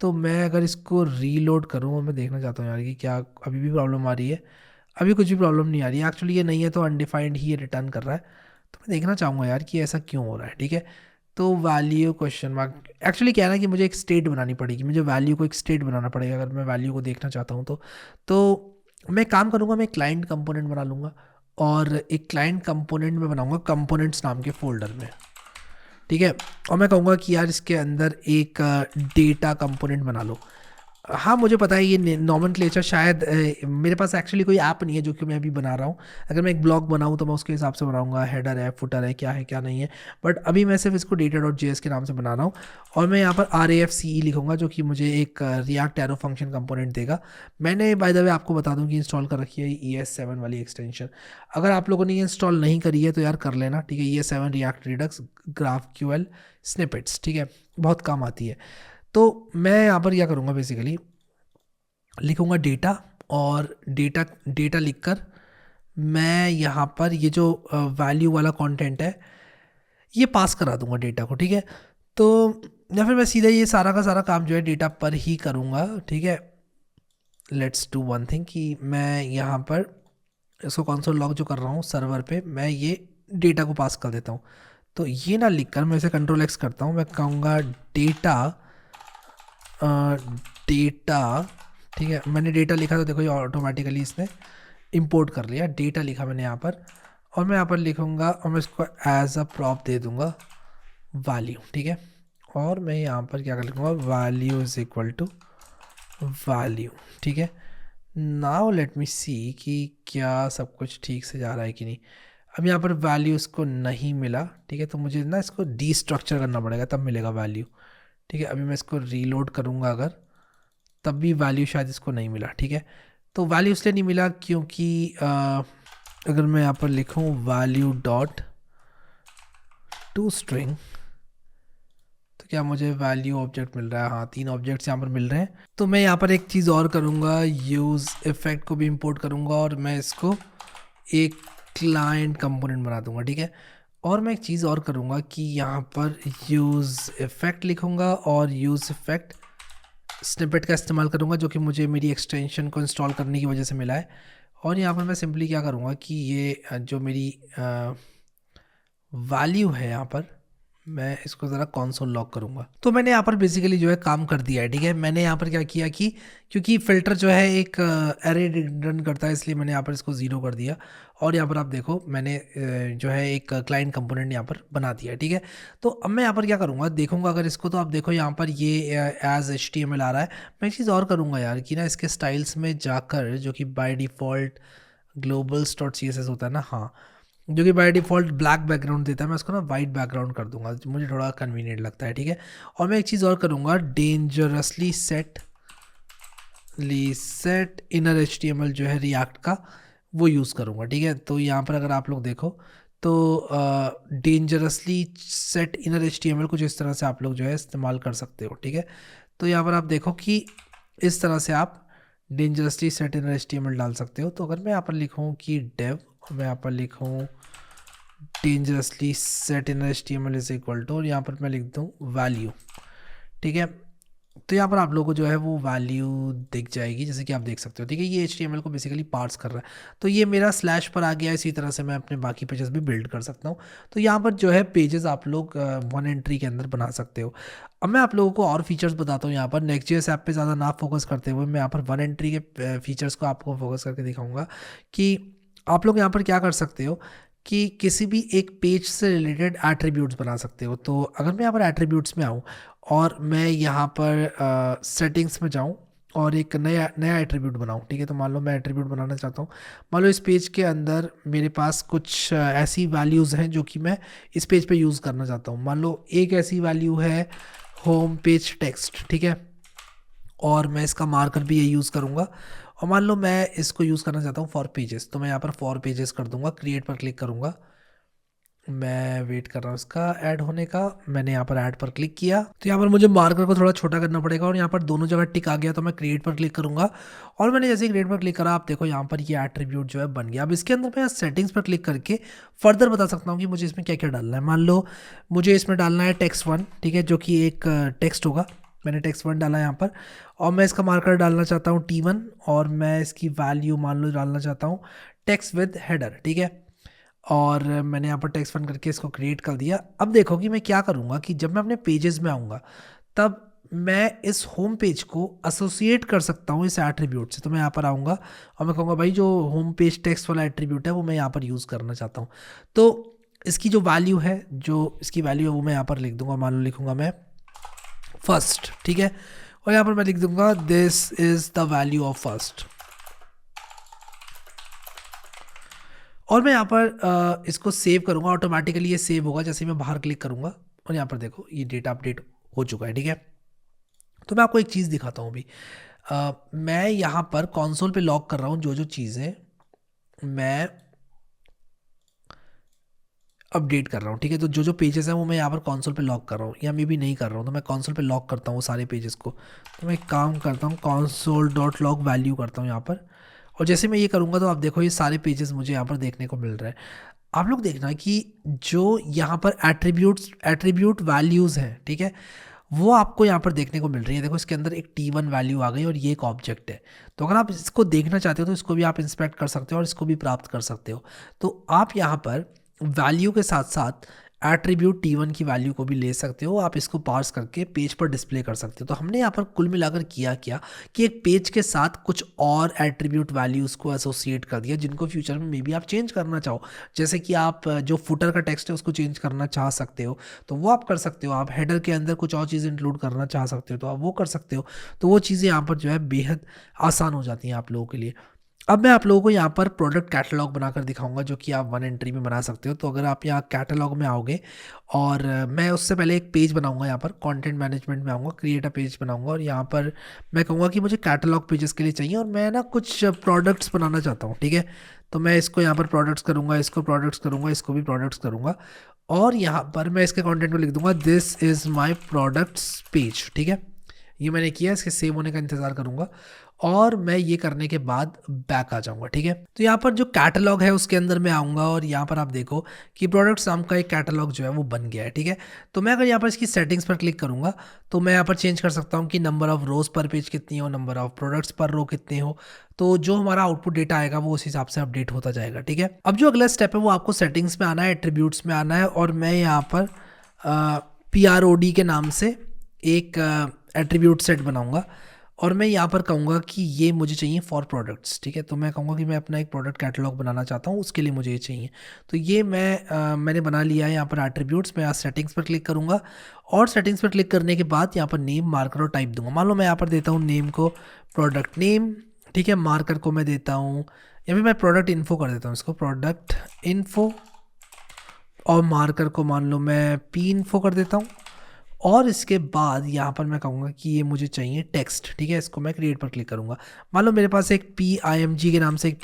तो मैं अगर इसको रीलोड करूँ, मैं देखना चाहता हूँ यार कि क्या अभी भी प्रॉब्लम आ रही है। अभी कुछ भी प्रॉब्लम नहीं आ रही है, एक्चुअली ये नहीं है तो अनडिफाइंड ही ये रिटर्न कर रहा है। तो मैं देखना चाहूँगा यार कि ऐसा क्यों हो रहा है। ठीक है, तो वैल्यू क्वेश्चन मार्क, एक्चुअली क्या है ना कि मुझे एक स्टेट बनानी पड़ेगी, मुझे वैल्यू को एक स्टेट बनाना पड़ेगा अगर मैं वैल्यू को देखना चाहता हूँ तो मैं काम करूँगा, मैं क्लाइंट कंपोनेंट बना लूँगा, और एक क्लाइंट कंपोनेंट में बनाऊँगा कंपोनेंट्स नाम के फोल्डर में। ठीक है, और मैं कहूँगा कि यार इसके अंदर एक डेटा कंपोनेंट बना लो। हाँ, मुझे पता है ये नॉमेनक्लेचर शायद मेरे पास एक्चुअली कोई ऐप नहीं है जो कि मैं अभी बना रहा हूँ। अगर मैं एक ब्लॉग बनाऊँ तो मैं उसके हिसाब से बनाऊँगा, हेडर है, फुटर है क्या नहीं है, बट अभी मैं सिर्फ इसको data.js के नाम से बना रहा हूँ। और मैं यहाँ पर RAFCE लिखूँगा जो कि मुझे एक रिएक्ट एरो फंक्शन कंपोनेंट देगा। मैंने बाय द वे आपको बता दूँ कि इंस्टॉल कर रखी है ES7 वाली एक्सटेंशन। अगर आप लोगों ने ये इंस्टॉल नहीं करी है तो यार कर लेना। ठीक है, ES7 react Redux GraphQL snippets, ठीक है, बहुत काम आती है। तो मैं यहाँ पर क्या करूँगा, बेसिकली लिखूँगा डेटा, और डेटा लिखकर मैं यहाँ पर ये जो वैल्यू वाला कंटेंट है ये पास करा दूँगा डेटा को। ठीक है, तो या फिर मैं सीधा ये सारा का सारा काम जो है डेटा पर ही करूँगा। ठीक है, लेट्स डू वन थिंग कि मैं यहाँ पर इसको कंसोल लॉग जो कर रहा हूँ सर्वर पे, मैं ये डेटा को पास कर देता हूँ। तो ये ना लिखकर मैं इसे Ctrl+X करता हूँ, मैं कहूँगा डेटा। ठीक है, मैंने डेटा लिखा तो देखो ये ऑटोमेटिकली इसने इंपोर्ट कर लिया। डेटा लिखा मैंने यहाँ पर, और मैं यहाँ पर लिखूँगा, और मैं इसको एज अ प्रॉप दे दूँगा वैल्यू। ठीक है, और मैं यहाँ पर क्या कर लिखूँगा, value is equal to value. ठीक है, नाउ लेट मी सी कि क्या सब कुछ ठीक से जा रहा है कि नहीं। अब यहाँ पर वैल्यू इसको नहीं मिला। ठीक है, तो मुझे ना इसको डीस्ट्रक्चर करना पड़ेगा तब मिलेगा वैल्यू। ठीक है, अभी मैं इसको रीलोड करूँगा अगर, तब भी वैल्यू शायद इसको नहीं मिला। ठीक है, तो वैल्यू इसलिए नहीं मिला क्योंकि अगर मैं यहाँ पर लिखूँ वैल्यू डॉट टू स्ट्रिंग, तो क्या मुझे वैल्यू ऑब्जेक्ट मिल रहा है। हाँ, 3 ऑब्जेक्ट्स यहाँ पर मिल रहे हैं। तो मैं यहाँ पर एक चीज़ और करूँगा, यूज़ इफेक्ट को भी इंपोर्ट करूँगा, और मैं इसको एक क्लाइंट कंपोनेंट बना दूँगा। ठीक है, और मैं एक चीज़ और करूँगा कि यहाँ पर यूज़ इफेक्ट लिखूँगा, और यूज़ इफेक्ट स्निपेट का इस्तेमाल करूँगा जो कि मुझे मेरी एक्सटेंशन को इंस्टॉल करने की वजह से मिला है। और यहाँ पर मैं सिंपली क्या करूँगा कि ये जो मेरी वैल्यू है यहाँ पर, मैं इसको ज़रा कंसोल लॉग करूँगा। तो मैंने यहाँ पर बेसिकली जो है काम कर दिया है। ठीक है, मैंने यहाँ पर क्या किया कि क्योंकि फ़िल्टर जो है एक एरे रन करता है, इसलिए मैंने यहाँ पर इसको 0 कर दिया, और यहाँ पर आप देखो मैंने जो है एक क्लाइंट कंपोनेंट यहाँ पर बना दिया है। ठीक है, तो अब मैं यहाँ पर क्या करूँगा, देखूँगा अगर इसको, तो आप देखो यहाँ पर ये एज HTML आ रहा है। मैं एक चीज़ और करूँगा यार कि ना इसके स्टाइल्स में जाकर, जो कि बाय डिफ़ॉल्ट globals.css होता है ना, हाँ, जो कि बाय डिफ़ॉल्ट ब्लैक बैकग्राउंड देता है, मैं उसको ना वाइट बैकग्राउंड कर दूंगा, मुझे थोड़ा कन्वीनियंट लगता है। ठीक है, और मैं एक चीज़ और करूँगा, डेंजरसली सेट इनर HTML जो है रिएक्ट का, वो यूज़ करूँगा। ठीक है, तो यहाँ पर अगर आप लोग देखो तो डेंजरसली सेट इनर HTML कुछ इस तरह से आप लोग जो है इस्तेमाल कर सकते हो। ठीक है, तो यहाँ पर आप देखो कि इस तरह से आप डेंजरसली सेट इन HTML डाल सकते हो। तो अगर मैं यहाँ पर लिखूँ कि डेव, मैं यहाँ पर लिखूँ dangerously set in HTML is equal to, और यहाँ पर मैं लिख दूँ वैल्यू, ठीक है। तो यहाँ पर आप लोगों को जो है वो वैल्यू दिख जाएगी, जैसे कि आप देख सकते हो, ठीक है। ये HTML को बेसिकली पार्स कर रहा है। तो ये मेरा स्लैश पर आ गया। इसी तरह से मैं अपने बाकी पेजेस भी बिल्ड कर सकता हूँ। तो यहाँ पर जो है पेजेस आप लोग वन एंट्री के अंदर बना सकते हो। अब मैं आप लोगों को और फीचर्स बताता हूँ। यहाँ पर Next.js ऐप पे ज़्यादा ना फोकस करते हुए मैं यहाँ पर वन एंट्री के फीचर्स को आपको फोकस करके दिखाऊंगा कि आप लोग यहाँ पर क्या कर सकते हो कि किसी भी एक पेज से रिलेटेड एट्रीब्यूट्स बना सकते हो। तो अगर मैं यहाँ पर एट्रीब्यूट्स में आऊँ और मैं यहाँ पर सेटिंग्स में जाऊँ और एक नया नया एट्रीब्यूट बनाऊँ, ठीक है। तो मान लो मैं एट्रीब्यूट बनाना चाहता हूँ। मान लो इस पेज के अंदर मेरे पास कुछ ऐसी वैल्यूज़ हैं जो कि मैं इस पेज पे यूज़ करना चाहता हूँ। मान लो एक ऐसी वैल्यू है होम पेज टेक्स्ट, ठीक है, और मैं इसका मार्कर भी ये यूज़ करूँगा। और मान लो मैं इसको यूज़ करना चाहता हूँ फॉर पेजेस, तो मैं यहाँ पर फॉर पेजेस कर दूँगा, क्रिएट पर क्लिक करूँगा। मैं वेट कर रहा हूँ इसका ऐड होने का। मैंने यहाँ पर ऐड पर क्लिक किया तो यहाँ पर मुझे मार्कर को थोड़ा छोटा करना पड़ेगा और यहाँ पर दोनों जगह टिक आ गया। तो मैं क्रिएट पर क्लिक करूँगा और मैंने जैसे क्रिएट पर क्लिक करा, आप देखो यहाँ पर ये एट्रीब्यूट जो है बन गया। अब इसके अंदर मैं सेटिंग्स पर क्लिक करके फर्दर बता सकता हूँ कि मुझे इसमें क्या क्या डालना है। मान लो मुझे इसमें डालना है text1, ठीक है, जो कि एक टेक्स्ट होगा। मैंने text1 डाला यहाँ पर और मैं इसका मार्कर डालना चाहता हूँ T1 और मैं इसकी वैल्यू मान लो डालना चाहता हूँ टेक्स्ट विद हेडर, ठीक है। और मैंने यहाँ पर text1 करके इसको क्रिएट कर दिया। अब देखो कि मैं क्या करूँगा कि जब मैं अपने पेजेस में आऊँगा तब मैं इस होम पेज को एसोसिएट कर सकता हूँ इस एट्रीब्यूट से। तो मैं यहाँ पर आऊँगा और मैं कहूँगा भाई जो होम पेज टेक्स्ट वाला एट्रीब्यूट है वो मैं यहाँ पर यूज़ करना चाहता हूँ। तो इसकी जो वैल्यू है, जो इसकी वैल्यू है वो मैं यहाँ पर लिख दूँगा। मान लो लिखूँगा मैं फर्स्ट, ठीक है, और यहाँ पर मैं लिख दूँगा this is the value of first. और मैं यहाँ पर इसको सेव करूँगा। ऑटोमेटिकली ये सेव होगा जैसे मैं बाहर क्लिक करूँगा और यहाँ पर देखो ये डेटा अपडेट हो चुका है, ठीक है। तो मैं आपको एक चीज़ दिखाता हूँ अभी। मैं यहाँ पर कंसोल पे लॉक कर रहा हूँ जो चीज़ें मैं अपडेट कर रहा हूँ, ठीक है। तो जो पेजेस हैं वो मैं यहाँ पर कंसोल पे लॉक कर रहा हूँ, या मे भी नहीं कर रहा हूँ। तो मैं कंसोल पे लॉक करता हूँ सारे पेजेस को। तो मैं एक काम करता हूँ console.log वैल्यू करता हूँ यहाँ पर, और जैसे मैं ये करूँगा तो आप देखो ये सारे पेजेस मुझे यहाँ पर देखने को मिल रहा है। आप लोग देखना कि जो यहाँ पर एट्रीब्यूट वैल्यूज़ हैं, ठीक है, वो आपको यहाँ पर देखने को मिल रही है। देखो इसके अंदर एक T1 वैल्यू आ गई और ये एक ऑब्जेक्ट है। तो अगर आप इसको देखना चाहते हो तो इसको भी आप इंस्पेक्ट कर सकते हो और इसको भी प्राप्त कर सकते हो। तो आप यहाँ पर वैल्यू के साथ साथ एट्रीब्यूट T1 की वैल्यू को भी ले सकते हो। आप इसको पार्स करके पेज पर डिस्प्ले कर सकते हो। तो हमने यहाँ पर कुल मिलाकर किया क्या कि एक पेज के साथ कुछ और एट्रीब्यूट वैल्यूज़ को एसोसिएट कर दिया जिनको फ्यूचर में मे बी आप चेंज करना चाहो। जैसे कि आप जो फुटर का टेक्स्ट है उसको चेंज करना चाह सकते हो तो वो आप कर सकते हो। आप हेडर के अंदर कुछ और चीज़ें इंक्लूड करना चाह सकते हो तो आप वो कर सकते हो। तो वो चीज़ें यहाँ पर जो है बेहद आसान हो जाती हैं आप लोगों के लिए। अब मैं आप लोगों को यहाँ पर प्रोडक्ट कैटलॉग बनाकर दिखाऊंगा जो कि आप वन एंट्री में बना सकते हो। तो अगर आप यहाँ कैटलॉग में आओगे और मैं उससे पहले एक पेज बनाऊंगा, यहाँ पर कंटेंट मैनेजमेंट में आऊँगा, क्रिएट अ पेज बनाऊंगा और यहाँ पर मैं कहूँगा कि मुझे कैटलॉग पेजेस के लिए चाहिए और मैं ना कुछ प्रोडक्ट्स बनाना चाहता हूँ, ठीक है। तो मैं इसको यहाँ पर प्रोडक्ट्स करूँगा, इसको प्रोडक्ट्स करूँगा, इसको भी प्रोडक्ट्स करूँगा और यहाँ पर मैं इसके कॉन्टेंट में लिख दूँगा this is my products page, ठीक है। ये मैंने किया, इसके सेव होने का इंतज़ार करूँगा और मैं ये करने के बाद बैक आ जाऊँगा, ठीक है। तो यहाँ पर जो कैटलॉग है उसके अंदर मैं आऊँगा और यहाँ पर आप देखो कि प्रोडक्ट्स नाम का एक कैटलॉग जो है वो बन गया है, ठीक है। तो मैं अगर यहाँ पर इसकी सेटिंग्स पर क्लिक करूँगा तो मैं यहाँ पर चेंज कर सकता हूँ कि नंबर ऑफ़ रोज़ पर पेज कितनी हो, नंबर ऑफ़ प्रोडक्ट्स पर रो कितने हो। तो जो हमारा आउटपुट डेटा आएगा वो उस हिसाब से अपडेट होता जाएगा, ठीक है। अब जो अगला स्टेप है वो आपको सेटिंग्स में आना है, एट्रीब्यूट्स में आना है और मैं यहाँ पर PROD के नाम से एक एट्रीब्यूट सेट बनाऊँगा और मैं यहाँ पर कहूँगा कि ये मुझे चाहिए फॉर प्रोडक्ट्स, ठीक है। तो मैं कहूँगा कि मैं अपना एक प्रोडक्ट कैटलॉग बनाना चाहता हूँ, उसके लिए मुझे ये चाहिए। तो ये मैंने बना लिया है यहाँ पर एट्रीब्यूट्स। मैं यहाँ सेटिंग्स पर क्लिक करूँगा और सेटिंग्स पर क्लिक करने के बाद यहाँ पर नेम, मार्कर और टाइप दूंगा। मान लो मैं यहाँ पर देता हूँ नेम को प्रोडक्ट नेम, ठीक है। मार्कर को मैं देता हूँ या फिर मैं प्रोडक्ट इन्फो कर देता हूँ, इसको प्रोडक्ट इन्फो, और मार्कर को मान लो मैं P इन्फो कर देता हूँ। और इसके बाद यहाँ पर मैं कहूँगा कि ये मुझे चाहिए टेक्स्ट, ठीक है। इसको मैं क्रिएट पर क्लिक करूँगा। मान लो मेरे पास एक PIMG के नाम से एक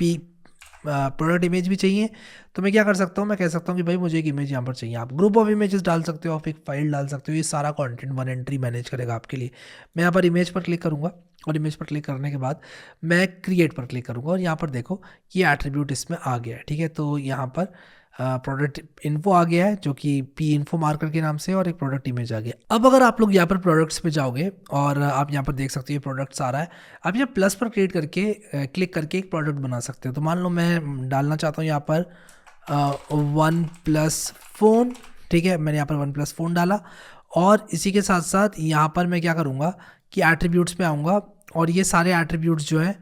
प्रोडक्ट इमेज भी चाहिए, तो मैं क्या कर सकता हूँ, मैं कह सकता हूँ कि भाई मुझे एक इमेज यहाँ पर चाहिए। आप ग्रुप ऑफ इमेजेस डाल सकते हो, आप एक फाइल डाल सकते हो, ये सारा कंटेंट वन एंट्री मैनेज करेगा आपके लिए। मैं यहाँ पर इमेज पर क्लिक करूँगा और इमेज पर क्लिक करने के बाद मैं क्रिएट पर क्लिक करूँगा और यहाँ पर देखो ये एट्रीब्यूट इसमें आ गया है, ठीक है। तो यहाँ पर प्रोडक्ट इन्फो आ गया है जो कि पी इन्फो मार्कर के नाम से, और एक प्रोडक्ट इमेज आ गया। अब अगर आप लोग यहाँ पर प्रोडक्ट्स पे जाओगे और आप यहाँ पर देख सकते हो ये प्रोडक्ट्स आ रहा है, आप यहाँ प्लस पर क्लिक करके एक प्रोडक्ट बना सकते हो। तो मान लो मैं डालना चाहता हूँ यहाँ पर वन प्लस फ़ोन, ठीक है। मैंने यहाँ पर वन प्लस फ़ोन डाला और इसी के साथ साथ यहाँ पर मैं क्या करूँगा कि एट्रीब्यूट्स में आऊँगा और ये सारे एट्रीब्यूट्स जो हैं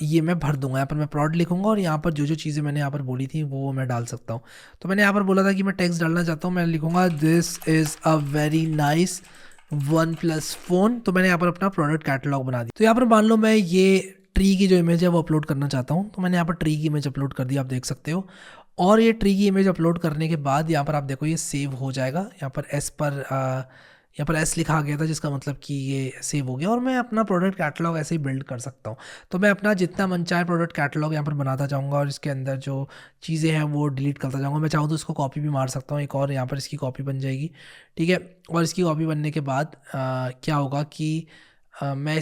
ये मैं भर दूंगा। यहाँ पर मैं प्रोड लिखूंगा और यहाँ पर जो जो चीज़ें मैंने यहाँ पर बोली थी वो मैं डाल सकता हूँ। तो मैंने यहाँ पर बोला था कि मैं टेक्स्ट डालना चाहता हूँ, मैं लिखूंगा this is a very nice one plus phone. तो मैंने यहाँ पर अपना प्रोडक्ट कैटलॉग बना दिया। तो यहाँ पर मान लो मैं ये ट्री की जो इमेज है वो अपलोड करना चाहता हूँ, तो मैंने यहाँ पर ट्री की इमेज अपलोड कर दी, आप देख सकते हो। और ये ट्री की इमेज अपलोड करने के बाद यहाँ पर आप देखो ये सेव हो जाएगा। यहाँ पर एस लिखा गया था जिसका मतलब कि ये सेव हो गया और मैं अपना प्रोडक्ट कैटलॉग ऐसे ही बिल्ड कर सकता हूँ। तो मैं अपना जितना मन चाहे प्रोडक्ट कैटलॉग यहाँ पर बनाता जाऊँगा और इसके अंदर जो चीज़ें हैं वो डिलीट करता जाऊँगा। मैं चाहूँ तो इसको कॉपी भी मार सकता हूँ, एक और यहाँ पर इसकी कॉपी बन जाएगी, ठीक है। और इसकी कॉपी बनने के बाद क्या होगा कि मैं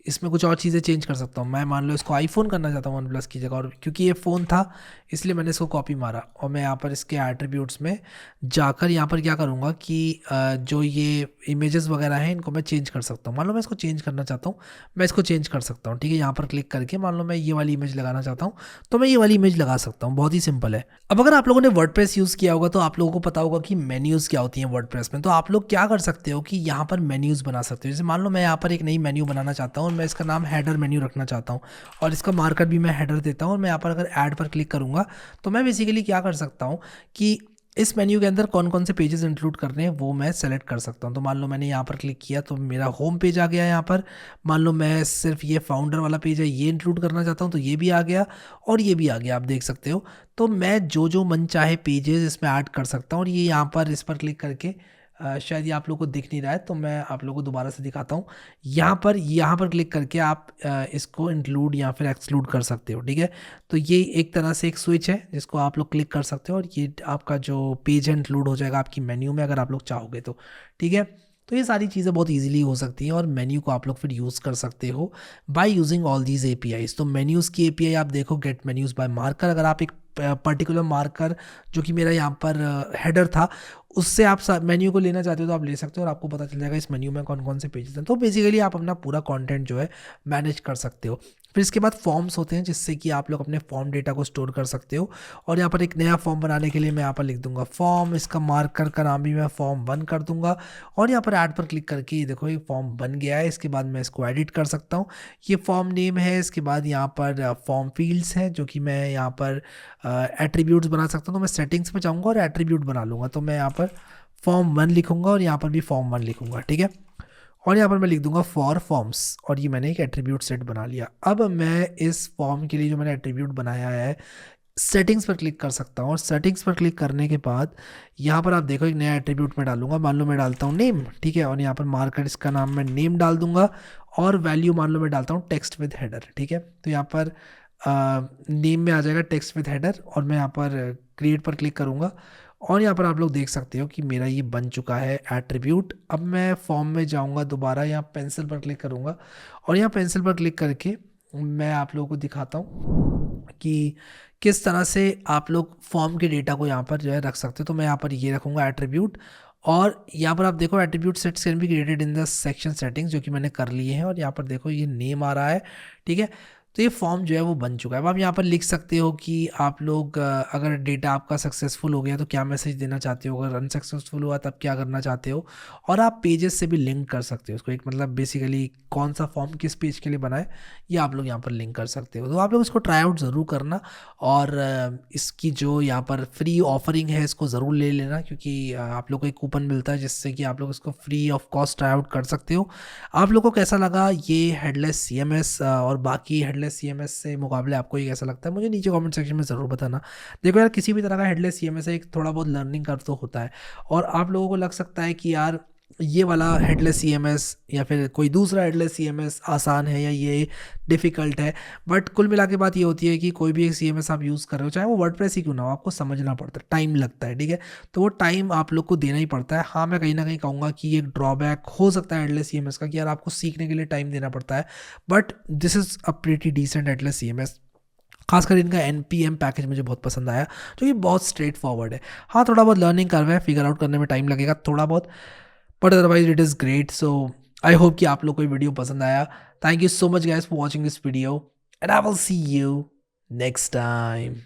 इसमें कुछ और चीज़ें चेंज कर सकता हूँ। मैं मान लो इसको आईफोन करना चाहता हूँ वन प्लस की जगह, और क्योंकि ये फ़ोन था इसलिए मैंने इसको कॉपी मारा और मैं यहाँ पर इसके एट्रीब्यूट्स में जाकर यहाँ पर क्या करूँगा कि जो ये इमेजेस वगैरह हैं इनको मैं चेंज कर सकता हूँ। मान लो मैं इसको चेंज करना चाहता हूँ, मैं इसको चेंज कर सकता हूँ, ठीक है। यहाँ पर क्लिक करके मान लो मैं ये वाली इमेज लगाना चाहता हूँ तो मैं ये वाली इमेज लगा सकता हूँ, बहुत ही सिंपल है। अब अगर आप लोगों ने वर्डप्रेस यूज़ किया होगा तो आप लोगों को पता होगा कि मेन्यूज़ क्या होती हैं वर्डप्रेस में। तो आप लोग क्या कर सकते हो कि यहाँ पर मेन्यूज़ बना सकते हो। जैसे मान लो मैं यहाँ पर एक नई मेन्यू बनाना चाहता हूँ और मैं इसका नाम हेडर मेन्यू रखना चाहता हूँ और इसका मार्कर भी मैं हेडर देता हूँ। और मैं यहाँ पर अगर ऐड पर क्लिक करूँगा तो मैं बेसिकली क्या कर सकता हूँ कि इस मेन्यू के अंदर कौन कौन से पेजेस इंक्लूड करने हैं वो मैं सेलेक्ट कर सकता हूँ। तो मान लो मैंने यहाँ पर क्लिक किया तो मेरा होम पेज आ गया। यहाँ पर मान लो मैं सिर्फ ये फाउंडर वाला पेज है ये इंक्लूड करना चाहता हूँ तो ये भी आ गया और ये भी आ गया, आप देख सकते हो। तो मैं जो जो मन चाहे पेजेस इसमें ऐड कर सकता हूँ। और ये यहाँ पर इस पर क्लिक करके शायद ये आप लोग को दिख नहीं रहा है तो मैं आप लोगों को दोबारा से दिखाता हूँ। यहाँ पर क्लिक करके आप इसको इंक्लूड या फिर एक्सक्लूड कर सकते हो, ठीक है। तो ये एक तरह से एक स्विच है जिसको आप लोग क्लिक कर सकते हो और ये आपका जो पेज है इंक्लूड हो जाएगा आपकी मेन्यू में अगर आप लोग चाहोगे तो, ठीक है। तो ये सारी चीज़ें बहुत इजीली हो सकती हैं और मेन्यू को आप लोग फिर यूज़ कर सकते हो by using all these APIs. तो मेन्यूज़ की एपीआई आप देखो गेट मेन्यूज़ बाय मार्कर। अगर आप एक पर्टिकुलर मार्कर जो कि मेरा यहाँ पर हेडर था उससे आप मेन्यू को लेना चाहते हो तो आप ले सकते हो और आपको पता चल जाएगा इस मेन्यू में कौन कौन से पेजेस हैं। तो बेसिकली आप अपना पूरा कंटेंट जो है मैनेज कर सकते हो। फिर इसके बाद फॉर्म्स होते हैं जिससे कि आप लोग अपने फॉर्म डेटा को स्टोर कर सकते हो। और यहाँ पर एक नया फॉर्म बनाने के लिए मैं यहाँ पर लिख दूंगा फॉर्म, इसका मार्कर का नाम भी मैं फॉर्म 1 कर दूंगा और यहाँ पर ऐड पर क्लिक करके ये देखो ये फॉर्म बन गया है। इसके बाद मैं इसको एडिट कर सकता हूँ। ये फॉर्म नेम है, इसके बाद यहाँ पर फॉर्म फील्ड्स हैं जो कि मैं यहाँ पर एट्रीब्यूट्स बना सकता हूँ। तो मैं सेटिंग्स में जाऊँगा और एट्रीब्यूट बना लूँगा। तो मैं यहाँ पर फॉर्म 1 लिखूंगा और यहाँ पर भी फॉर्म 1 लिखूंगा, ठीक है। और यहाँ पर मैं लिख दूंगा फॉर फॉर्म्स और ये मैंने एक एट्रीब्यूट सेट बना लिया। अब मैं इस फॉर्म के लिए जो मैंने एट्रीब्यूट बनाया है सेटिंग्स पर क्लिक कर सकता हूँ और सेटिंग्स पर क्लिक करने के बाद यहाँ पर आप देखो एक नया एट्रीब्यूट मैं डालूंगा। मान लो मैं डालता हूँ नेम, ठीक है। और यहाँ पर मार्कर इसका नाम मैं नेम डाल दूंगा और वैल्यू मान लो मैं डालता हूँ टेक्स्ट विद हेडर, ठीक है। तो यहाँ पर नेम में आ जाएगा टेक्स्ट विद हेडर और मैं यहाँ पर क्रिएट पर क्लिक करूँगा और यहाँ पर आप लोग देख सकते हो कि मेरा ये बन चुका है एट्रीब्यूट। अब मैं फॉर्म में जाऊँगा दोबारा, यहाँ पेंसिल पर क्लिक करूँगा और यहाँ पेंसिल पर क्लिक करके मैं आप लोगों को दिखाता हूँ कि किस तरह से आप लोग फॉर्म के डेटा को यहाँ पर जो है रख सकते हो। तो मैं यहाँ पर ये रखूँगा एट्रीब्यूट और यहाँ पर आप देखो attribute sets can be created in the section settings जो कि मैंने कर लिए हैं। और यहाँ पर देखो ये नेम आ रहा है, ठीक है। तो ये फॉर्म जो है वो बन चुका है। अब आप यहाँ पर लिख सकते हो कि आप लोग अगर डेटा आपका सक्सेसफुल हो गया तो क्या मैसेज देना चाहते हो, अगर अनसक्सेसफुल हुआ तब क्या करना चाहते हो। और आप पेजेस से भी लिंक कर सकते हो उसको, एक मतलब बेसिकली कौन सा फॉर्म किस पेज के लिए बना है ये आप लोग यहाँ पर लिंक कर सकते हो। तो आप लोग इसको ट्राई आउट ज़रूर करना और इसकी जो यहाँ पर फ्री ऑफरिंग है इसको ज़रूर ले लेना क्योंकि आप लोग को एक कूपन मिलता है जिससे कि आप लोग इसको free of cost try out कर सकते हो। आप लोग को कैसा लगा ये हेडलेस CMS और बाकी हेडलेस CMS से मुकाबले आपको ये कैसा लगता है मुझे नीचे कमेंट सेक्शन में ज़रूर बताना। देखो यार किसी भी तरह का हेडलेस CMS है एक थोड़ा बहुत लर्निंग कर्व तो होता है और आप लोगों को लग सकता है कि यार ये वाला हेडलेस CMS या फिर कोई दूसरा हेडलेस CMS आसान है या ये डिफ़िकल्ट है। बट कुल मिला के बात ये होती है कि कोई भी एक CMS आप यूज़ कर रहे हो, चाहे वो वर्डप्रेस ही क्यों ना हो, आपको समझना पड़ता है, टाइम लगता है, ठीक है। तो वो टाइम आप लोग को देना ही पड़ता है। हाँ, मैं कहीं ना कहीं कहूँगा कि ये एक ड्रॉबैक हो सकता है हेडलेस CMS का, कि यार आपको सीखने के लिए टाइम देना पड़ता है। But this is a pretty decent headless CMS। खासकर इनका NPM पैकेज मुझे बहुत पसंद आया, जो कि बहुत स्ट्रेट फॉरवर्ड है। हाँ, थोड़ा बहुत लर्निंग कर्व है, फिगर आउट करने में टाइम लगेगा थोड़ा बहुत, but otherwise it is great. So I hope कि आप लोग को ये वीडियो पसंद आया। Thank you so much guys for watching this video, and I will see you next time.